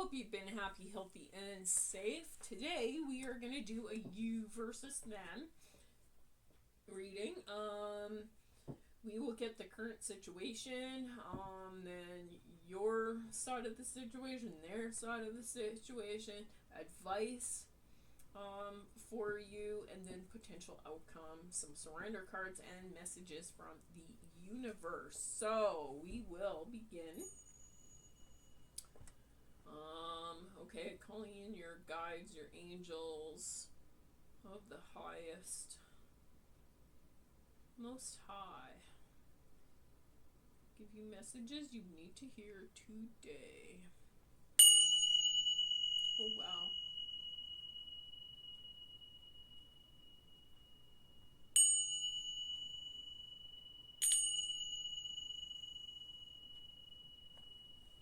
hope you've been happy, healthy, and safe. Today we are going to do a you versus them reading. We will get the current situation, then your side of the situation, their side of the situation, advice for you, and then potential outcome, some surrender cards, and messages from the universe. So we will begin. Okay, calling in your guides, your angels of the highest, most high. Give you messages you need to hear today. Oh, wow.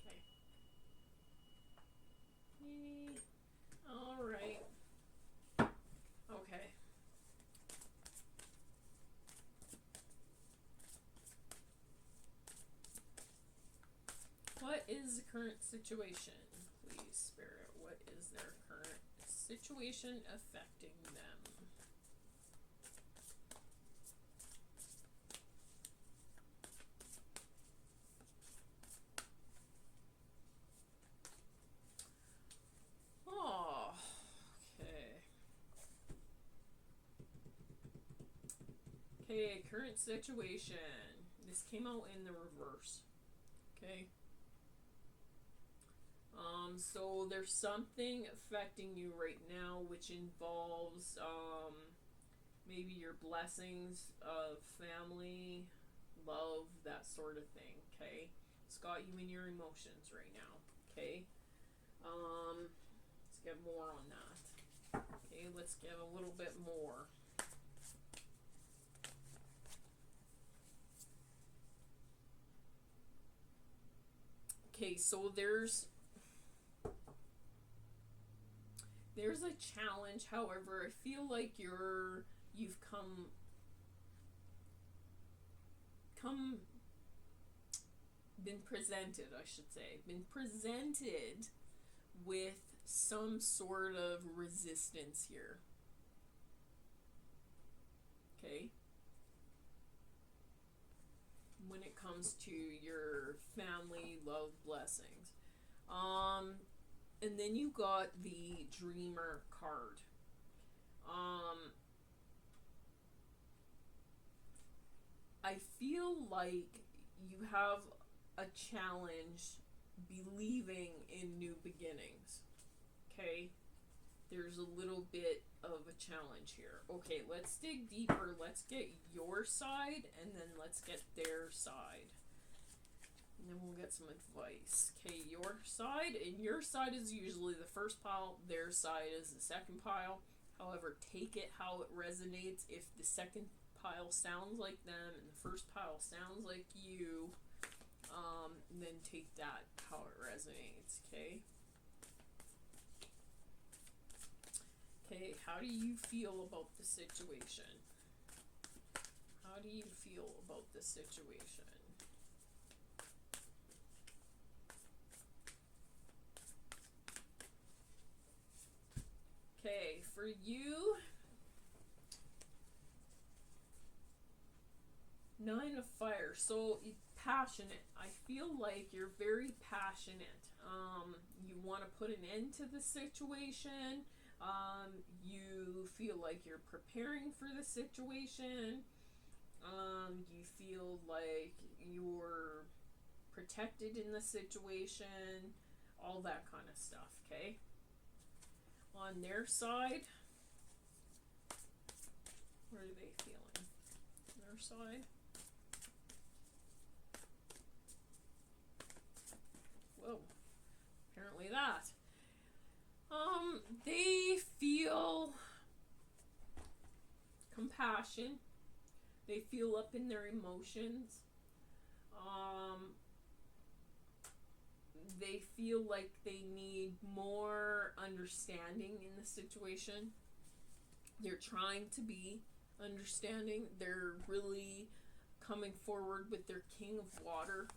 Okay. All right. Okay. What is the current situation? Please, Spirit. What is their current situation affecting them? Oh, okay. Okay, current situation. This came out in the reverse. Okay. So there's something affecting you right now which involves maybe your blessings of family, love, that sort of thing, okay? It's got you in your emotions right now, okay? Let's get more on that. Okay, let's get a little bit more. Okay, so there's a challenge. However, I feel like you've been presented, I should say, been presented with some sort of resistance here. Okay? When it comes to your family, love, blessings. And then you got the Dreamer card. I feel like you have a challenge believing in new beginnings. Okay? There's a little bit of a challenge here. Okay, let's dig deeper. Let's get your side, and then let's get their side. And then we'll get some advice. Okay, your side, and your side is usually the first pile, their side is the second pile. However, take it how it resonates. If the second pile sounds like them and the first pile sounds like you, then take that how it resonates, okay? Okay, how do you feel about the situation? How do you feel about the situation? Okay, for you, 9 of fire. So passionate. I feel like you're very passionate. You want to put an end to the situation. You feel like you're preparing for the situation. You feel like you're protected in the situation. All that kind of stuff, okay? On their side, what are they feeling? Their side? Whoa. Apparently that. They feel compassion. They feel up in their emotions. They feel like they need more understanding in the situation. They're trying to be understanding. They're really coming forward with their King of Water.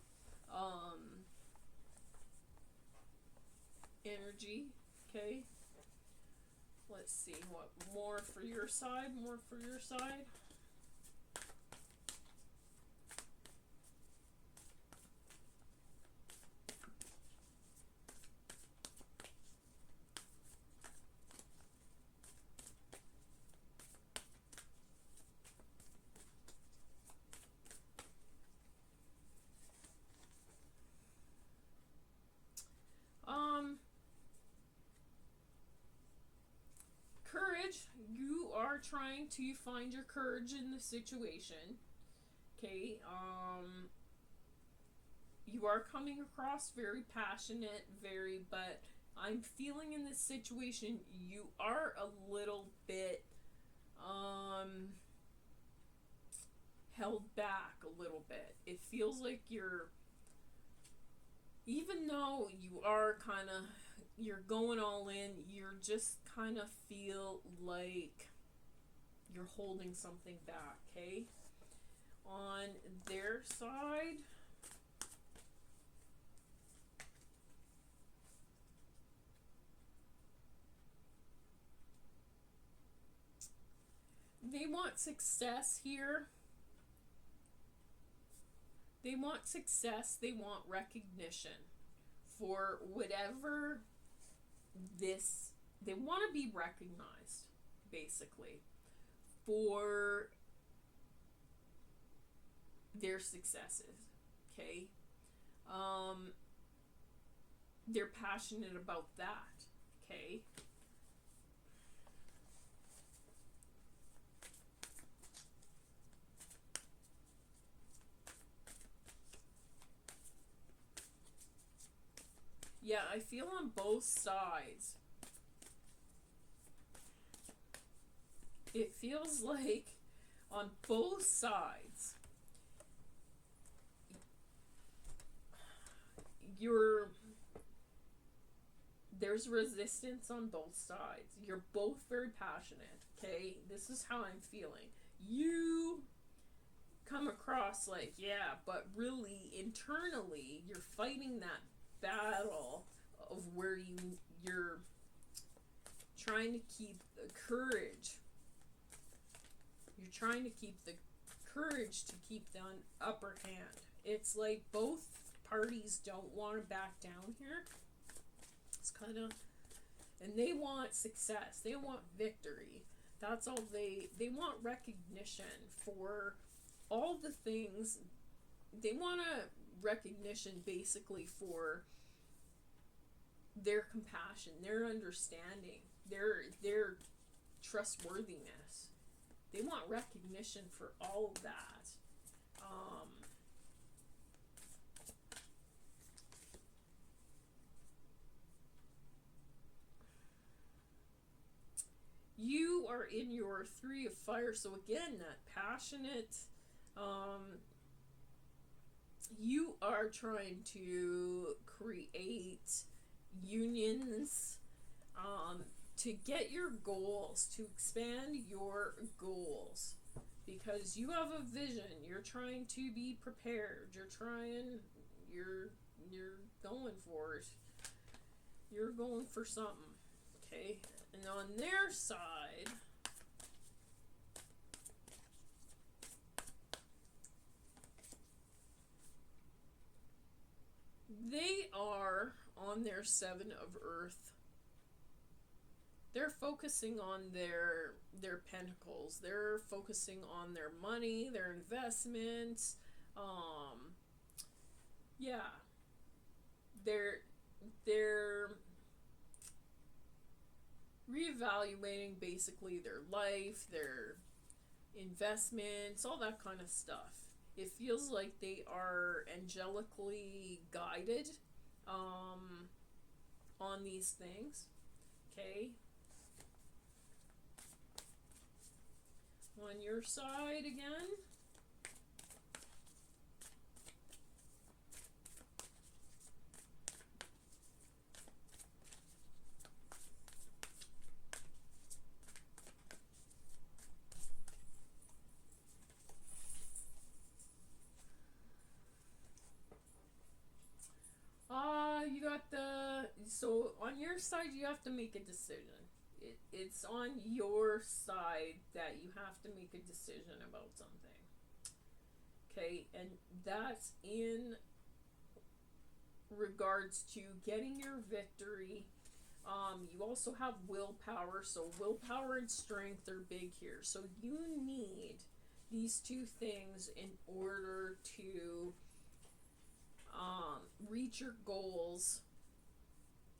energy. Okay. Let's see what more for your side. More for your side. Courage. You are trying to find your courage in the situation. Okay. You are coming across very passionate, but I'm feeling in this situation you are a little bit held back a little bit. It feels like you're, even though you are kind of, you're going all in, you're just kind of feel like you're holding something back. Okay. On their side, they want success here. They want success. They want recognition for whatever this, they want to be recognized, basically, for their successes. Okay. They're passionate about that. Okay. Yeah, I feel on both sides. It feels like on both sides there's resistance on both sides. You're both very passionate. Okay, this is how I'm feeling. You come across like, yeah, but really internally you're fighting that battle of where you're trying to keep the courage. You're trying to keep the courage to keep the upper hand. It's like both parties don't want to back down here. It's kind of, and they want success. They want victory. That's all they want, recognition for all the things. They want a recognition basically for their compassion, their understanding, their trustworthiness. They want recognition for all of that. You are in your 3 of fire, so again, that passionate, you are trying to create unions, to get your goals, to expand your goals, because you have a vision. You're trying to be prepared. You're going for it. You're going for something. Okay. And on their side, they are on their 7 of earth. They're focusing on their pentacles. They're focusing on their money, their investments. Yeah. They're reevaluating basically their life, their investments, all that kind of stuff. It feels like they are angelically guided on these things. Okay. On your side again. You got the, so on side, you have to make a decision. It's on your side that you have to make a decision about something. Okay, and that's in regards to getting your victory. You also have willpower, so willpower and strength are big here. So you need these two things in order to reach your goals.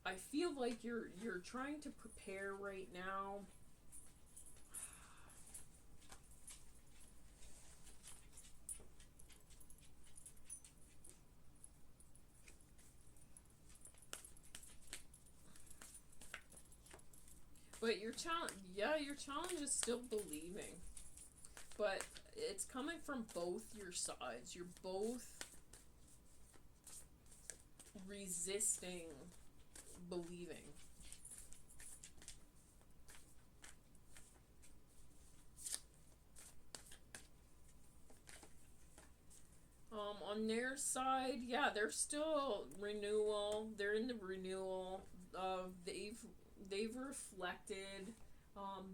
I feel like you're trying to prepare right now. But your challenge is still believing. But it's coming from both your sides. You're both resisting believing. On their side, yeah, they're still renewal. They're in the renewal. They've reflected.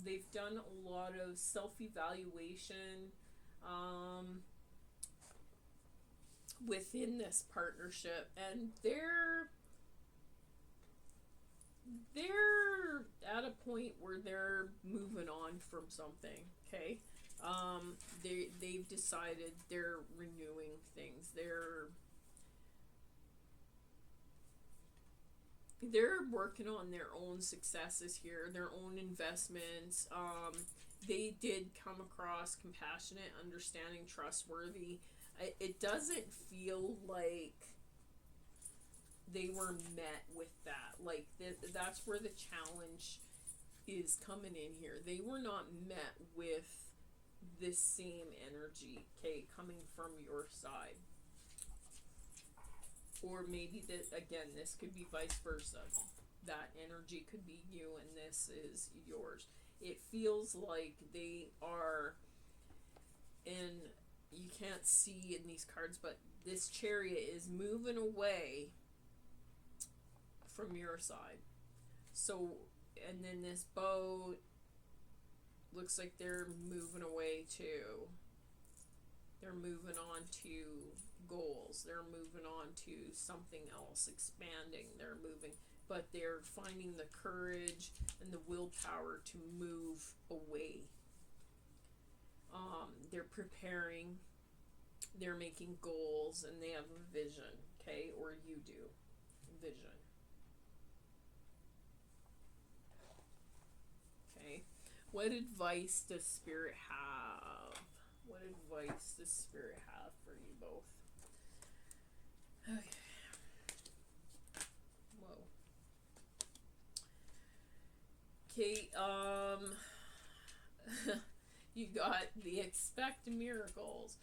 They've done a lot of self-evaluation within this partnership, and they're at a point where they're moving on from something. Okay, they've decided they're renewing things. They're working on their own successes here, their own investments. They did come across compassionate, understanding, trustworthy. It doesn't feel like they were met with that. Like, that's where the challenge is coming in here. They were not met with this same energy, okay, coming from your side. Or maybe that, again, this could be vice versa. That energy could be you and this is yours. It feels like they are in, you can't see in these cards, but this Chariot is moving away from your side. So, and then this boat looks like they're moving away too. They're moving on to goals. They're moving on to something else, expanding. They're moving, but they're finding the courage and the willpower to move away. They're preparing. They're making goals, and they have a vision, okay? Or you do. Vision. Okay. What advice does Spirit have? What advice does Spirit have for you both? Okay. Whoa. Okay, you got the expect miracles.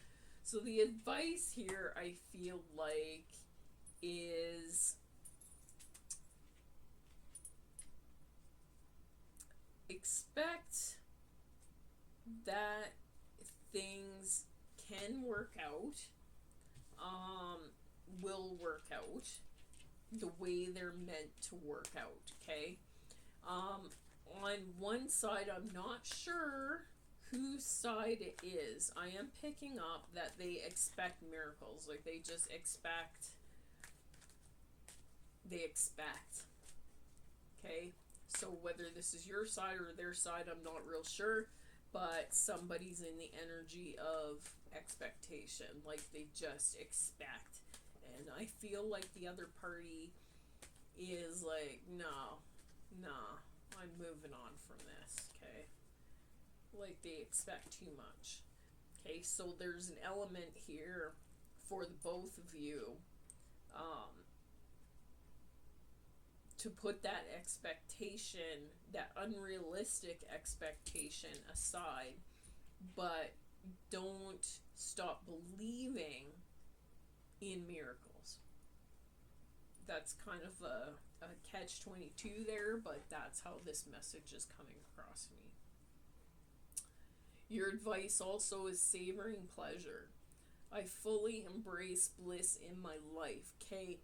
So the advice here, I feel like, is expect that things can work out, will work out the way they're meant to work out, okay? On one side, I'm not sure whose side it is. I am picking up that they expect miracles, like they just expect, okay? So whether this is your side or their side, I'm not real sure, but somebody's in the energy of expectation, like they just expect. And I feel like the other party is like, no, I'm moving on from this, okay? Like they expect too much. Okay, so there's an element here for the both of you to put that expectation, that unrealistic expectation aside, but don't stop believing in miracles. That's kind of a catch-22 there, but that's how this message is coming across me. Your advice also is savoring pleasure. I fully embrace bliss in my life. Okay,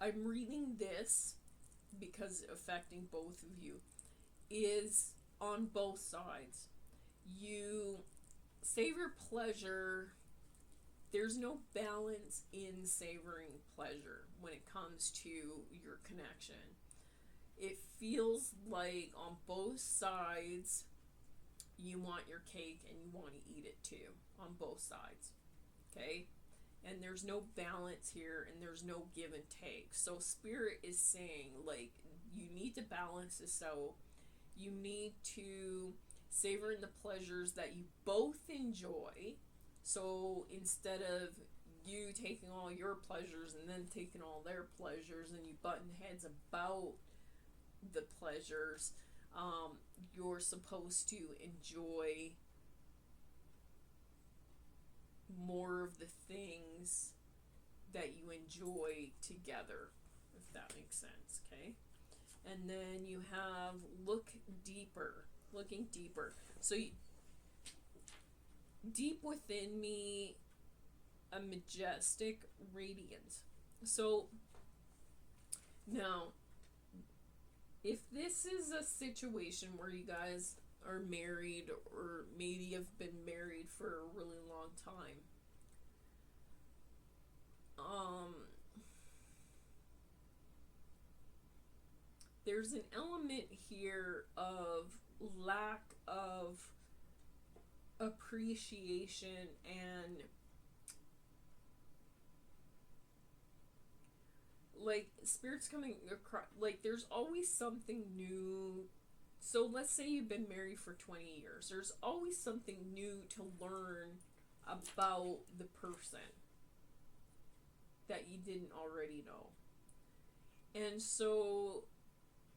I'm reading this because affecting both of you, is on both sides. You savor pleasure. There's no balance in savoring pleasure when it comes to your connection. It feels like on both sides you want your cake and you want to eat it too, on both sides. Okay? And there's no balance here, and there's no give and take. So Spirit is saying, like, you need to balance this out. You need to savor in the pleasures that you both enjoy. So instead of you taking all your pleasures and then taking all their pleasures, and you button heads about the pleasures, you're supposed to enjoy more of the things that you enjoy together, if that makes sense. Okay? And then you have looking deeper. So deep within me, a majestic radiance. So now, if this is a situation where you guys are married, or maybe have been married for a really long time, there's an element here of lack of appreciation, and like Spirit's coming across, like there's always something new. So let's say you've been married for 20 years. There's always something new to learn about the person that you didn't already know. And so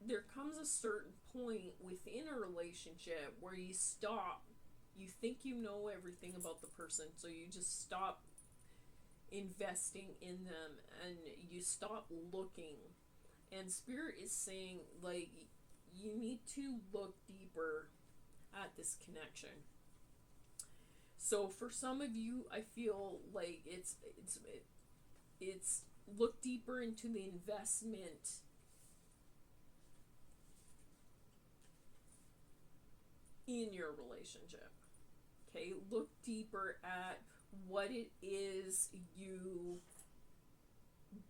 there comes a certain point within a relationship where you stop. You think you know everything about the person, so you just stop investing in them, and you stop looking. And Spirit is saying, like, you need to look deeper at this connection. So for some of you, I feel like it's look deeper into the investment in your relationship. Okay, look deeper at what it is you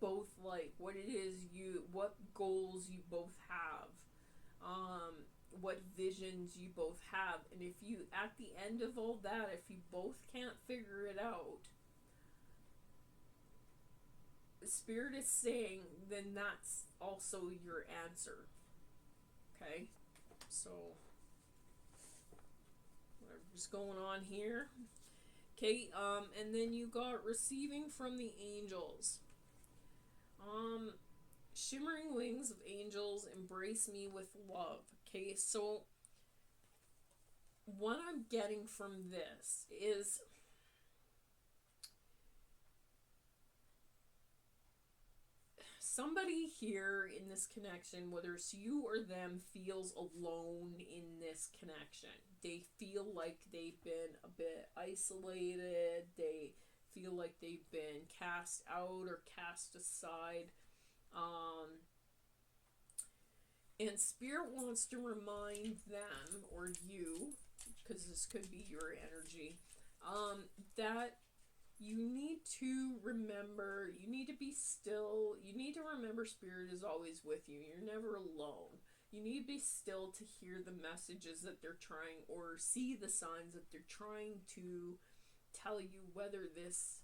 both like, what goals you both have, what visions you both have. And if you, at the end of all that, if you both can't figure it out, Spirit is saying, then that's also your answer. Okay? So, whatever's going on here. Okay, and then you got receiving from the angels. Shimmering wings of angels embrace me with love. Okay, so what I'm getting from this is somebody here in this connection, whether it's you or them, feels alone in this connection. They feel like they've been a bit isolated. They feel like they've been cast out or cast aside. And Spirit wants to remind them, or you, because this could be your energy, that you need to remember, you need to be still, you need to remember Spirit is always with you. You're never alone. You need to be still to hear the messages that they're trying, or see the signs that they're trying to tell you, whether this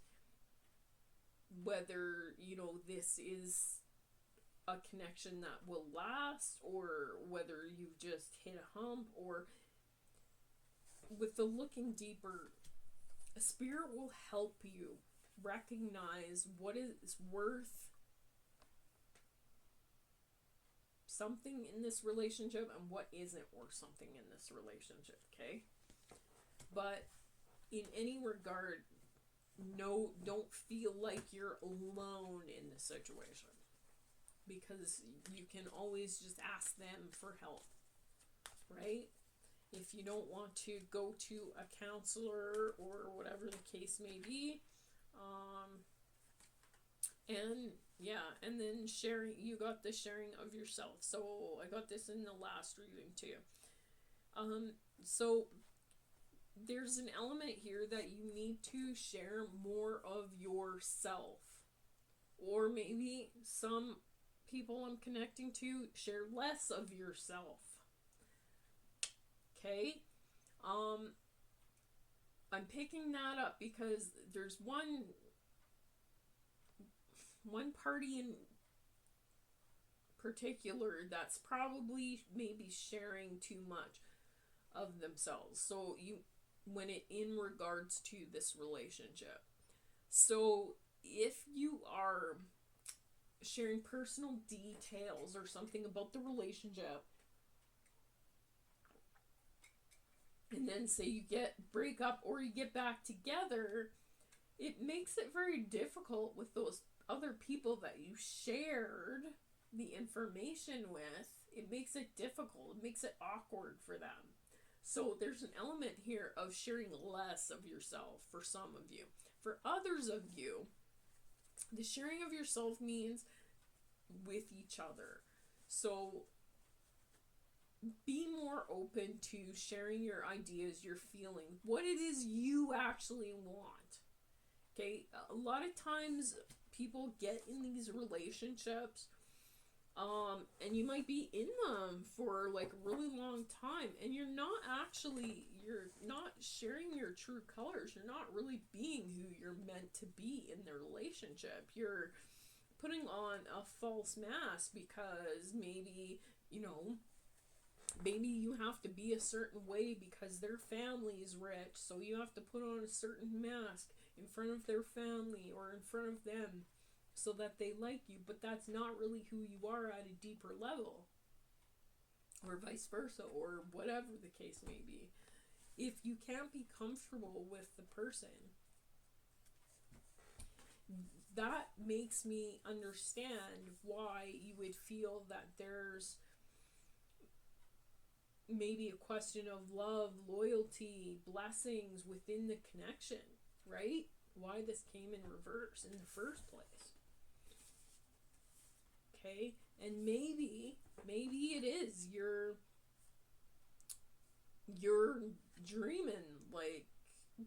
is a connection that will last, or whether you've just hit a hump. Or with the looking deeper, Spirit will help you recognize what is worth something in this relationship and what isn't worth something in this relationship. Okay? But in any regard, no, don't feel like you're alone in this situation, because you can always just ask them for help, right? If you don't want to go to a counselor or whatever the case may be, and Yeah, and then sharing, you got the sharing of yourself. So I got this in the last reading too. Um, so there's an element here that you need to share more of yourself. Or maybe some people I'm connecting to share less of yourself. Okay? Um, I'm picking that up because there's one party in particular that's probably maybe sharing too much of themselves. So you, when it in regards to this relationship. So if you are sharing personal details or something about the relationship, and then say you break up or you get back together, it makes it very difficult with those other people that you shared the information with. It makes it difficult. It makes it awkward for them. So there's an element here of sharing less of yourself for some of you. For others of you, the sharing of yourself means with each other. So be more open to sharing your ideas, your feelings, what it is you actually want. Okay, a lot of times people get in these relationships, and you might be in them for like a really long time, and you're not sharing your true colors. You're not really being who you're meant to be in the relationship. You're putting on a false mask because maybe, maybe you have to be a certain way because their family is rich, so you have to put on a certain mask in front of their family or in front of them so that they like you, but that's not really who you are at a deeper level, or vice versa, or whatever the case may be. If you can't be comfortable with the person, that makes me understand why you would feel that there's maybe a question of love, loyalty, blessings within the connection, right? Why this came in reverse in the first place. Okay? And maybe it is you're dreaming like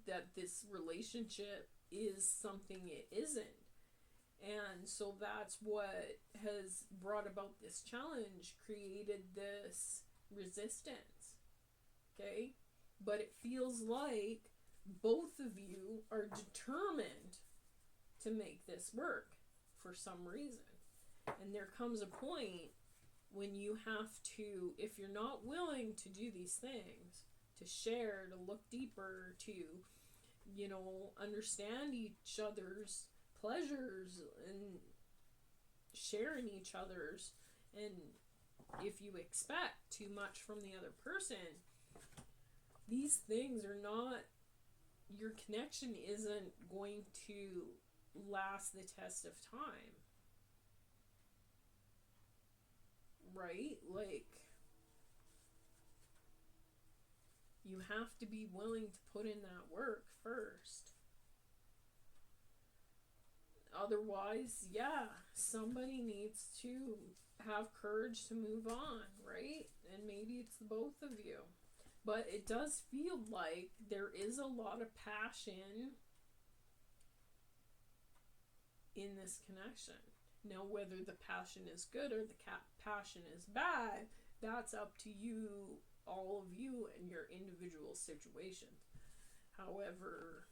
that this relationship is something it isn't. And so that's what has brought about this challenge, created this resistance. Okay? But it feels like both of you are determined to make this work for some reason. And there comes a point when you have to, if you're not willing to do these things, to share, to look deeper, to, understand each other's pleasures and sharing each other's, and if you expect too much from the other person, these things are not, your connection isn't going to last the test of time. Right? Like, you have to be willing to put in that work first. Otherwise, somebody needs to have courage to move on, right? And maybe it's the both of you. But it does feel like there is a lot of passion in this connection. Now, whether the passion is good or the passion is bad, that's up to you, all of you, and your individual situations. However,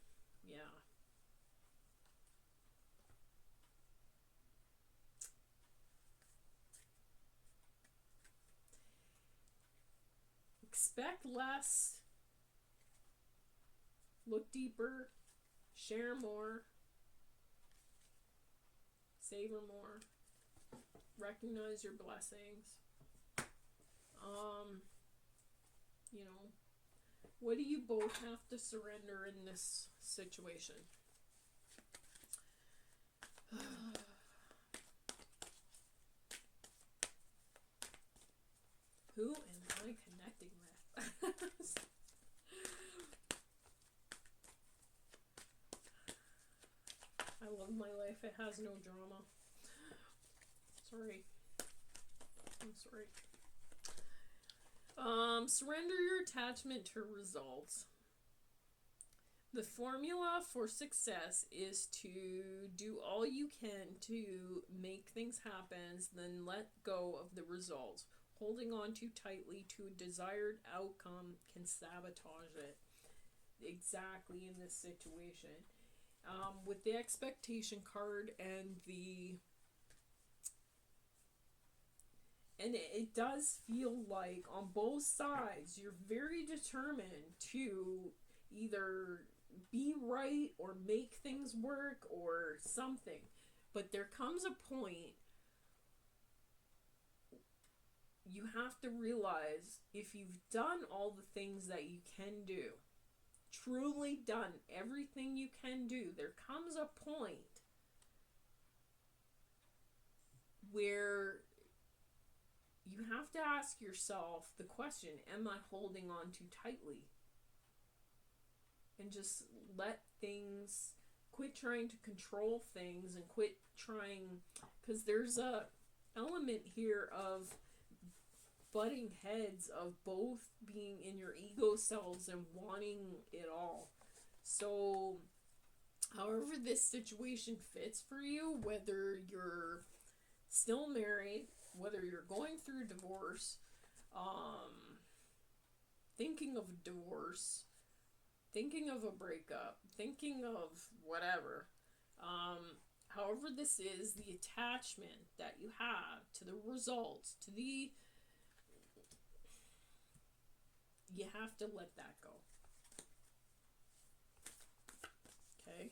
expect less, look deeper, share more, savor more, recognize your blessings. What do you both have to surrender in this situation? Who am I connecting with? I love my life. It has no drama. Sorry. I'm sorry. Surrender your attachment to results. The formula for success is to do all you can to make things happen, then let go of the results. Holding on too tightly to a desired outcome can sabotage it. Exactly in this situation. With the expectation card and it does feel like on both sides you're very determined to either be right or make things work or something. But there comes a point you have to realize, if you've done all the things that you can do, truly done everything you can do, there comes a point where you have to ask yourself the question, am I holding on too tightly? And just let things, quit trying to control things and quit trying, because there's a element here of butting heads, of both being in your ego selves and wanting it all. So however this situation fits for you, whether you're still married, whether you're going through a divorce, thinking of a divorce, thinking of a breakup, thinking of whatever, however this is, the attachment that you have to the results, to the, you have to let that go. Okay?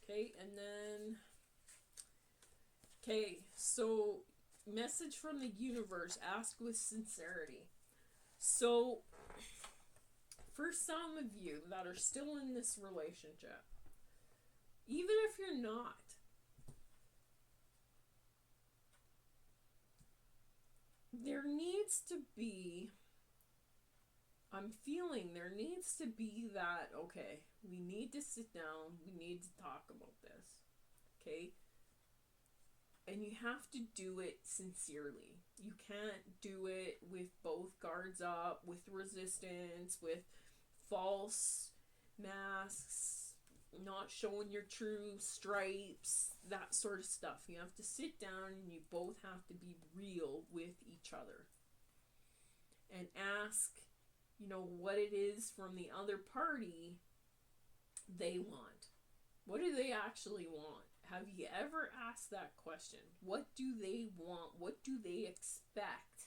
Okay, and then, okay, so message from the universe, ask with sincerity. So, for some of you that are still in this relationship, even if you're not, there needs to be, I'm feeling there needs to be that, okay, we need to sit down, we need to talk about this, okay? And you have to do it sincerely. You can't do it with both guards up, with resistance, with false masks, not showing your true stripes, that sort of stuff. You have to sit down and you both have to be real with each other. And ask, you know, what it is from the other party they want. What do they actually want? Have you ever asked that question? What do they want? What do they expect?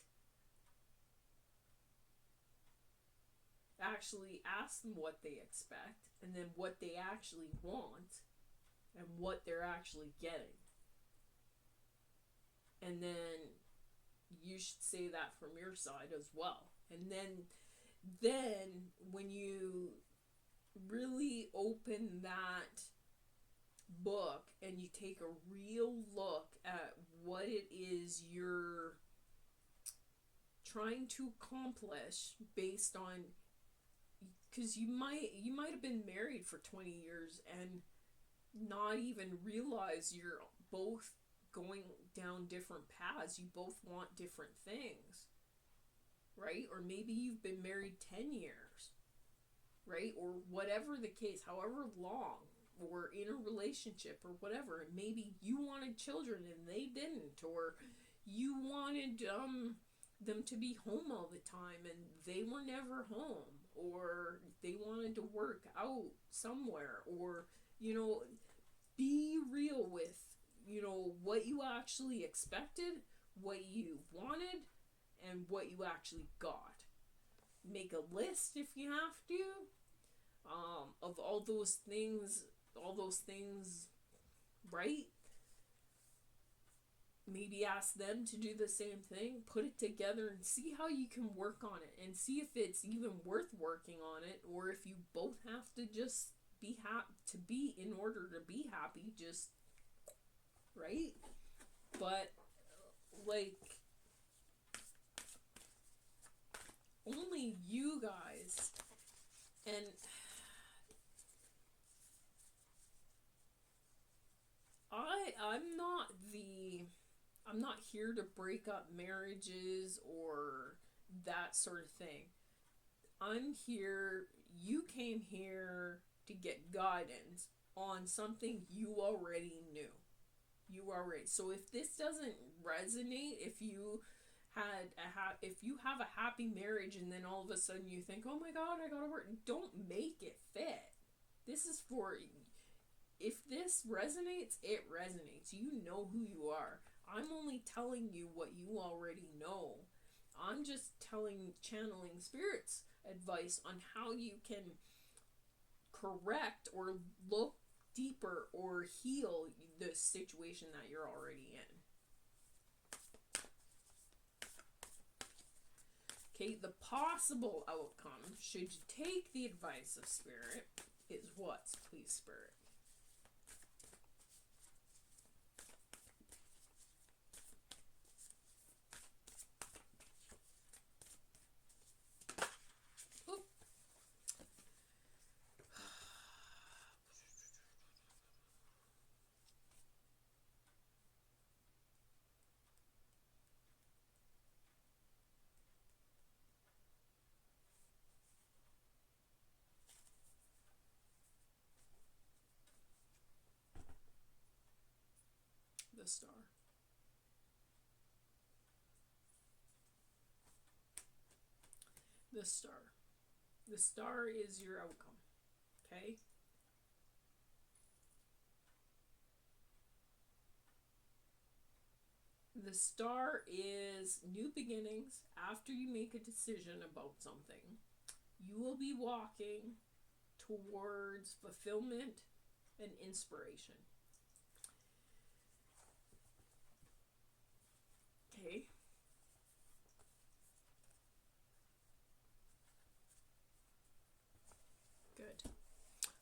Actually ask them what they expect, and then what they actually want, and what they're actually getting. And then you should say that from your side as well. And then when you really open that book and you take a real look at what it is you're trying to accomplish, based on, because you might have been married for 20 years and not even realize you're both going down different paths. You both want different things, right? Or maybe you've been married 10 years, right? Or whatever the case, however long, or in a relationship or whatever. And maybe you wanted children and they didn't, or you wanted them to be home all the time and they were never home, or they wanted to work out somewhere, or, you know, be real with, you know, what you actually expected, what you wanted, and what you actually got. Make a list if you have to, of all those things, right? Maybe ask them to do the same thing, put it together and see how you can work on it, and see if it's even worth working on it, or if you both have to just be happy in order to be happy, just, right? But, like, only you guys, and I'm not here to break up marriages or that sort of thing. I'm here, you came here to get guidance on something you already knew. You already. So if this doesn't resonate, if you if you have a happy marriage and then all of a sudden you think, oh my god, I gotta work, don't make it fit. This is for, if this resonates, it resonates. You know who you are. I'm only telling you what you already know. I'm just channeling spirits advice on how you can correct or look deeper or heal the situation that you're already in. Okay, the possible outcome, should you take the advice of Spirit, is what, please, Spirit? Oop. The Star. The Star. The Star is your outcome. Okay? The Star is new beginnings. After you make a decision about something, you will be walking towards fulfillment and inspiration. Okay? Good.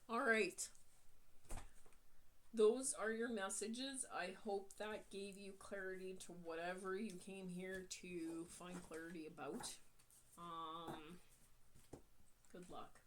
All right. Those are your messages. I hope that gave you clarity to whatever you came here to find clarity about. Good luck.